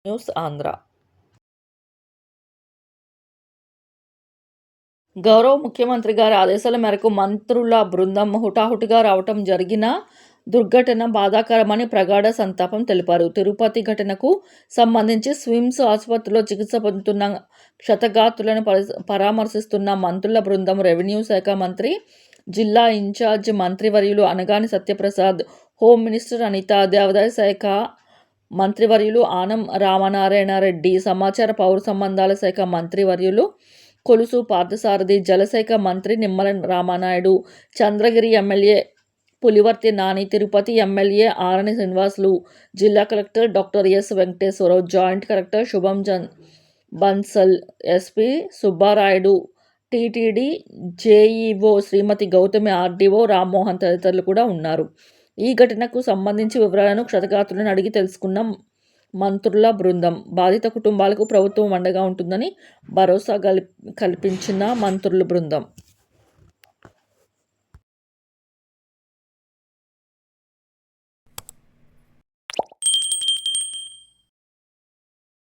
News Andhra. గౌరవ ముఖ్యమంత్రి గారి ఆదేశాల మేరకు మంత్రుల బృందం హుటాహుటిగా రావటం జరిగిన దుర్ఘటన బాధాకరమని ప్రగాఢ సంతాపం తెలిపారు. తిరుపతి ఘటనకు సంబంధించి స్విమ్స్ ఆసుపత్రిలో చికిత్స పొందుతున్న క్షతగాత్రులను పరామర్శిస్తున్న మంత్రుల బృందం రెవెన్యూ శాఖ మంత్రి, జిల్లా ఇన్ఛార్జ్ మంత్రివర్యులు అనగాని సత్యప్రసాద్, హోమ్ మినిస్టర్ అనిత, దేవాదాయ శాఖ మంత్రివర్యులు ఆనం రామనారాయణ రెడ్డి, సమాచార పౌర సంబంధాల శాఖ మంత్రివర్యులు కొలుసు పార్థసారథి, జలశాఖ మంత్రి నిమ్మల రామానాయుడు, చంద్రగిరి ఎమ్మెల్యే పులివర్తి నాని, తిరుపతి ఎమ్మెల్యే ఆరణి శ్రీనివాసులు, జిల్లా collector doctor S Venkateswara Rao, joint collector Shubham Bansal, SP Subbarayudu, TTD JEO Srimati Gautami, RDO Rammohan తదితరులు కూడా ఉన్నారు. ఈ ఘటనకు సంబంధించి వివరాలను క్షతగాత్రులను అడిగి తెలుసుకున్న మంత్రుల బృందం బాధిత కుటుంబాలకు ప్రభుత్వం అండగా ఉంటుందని భరోసా కల్పించిన మంత్రుల బృందం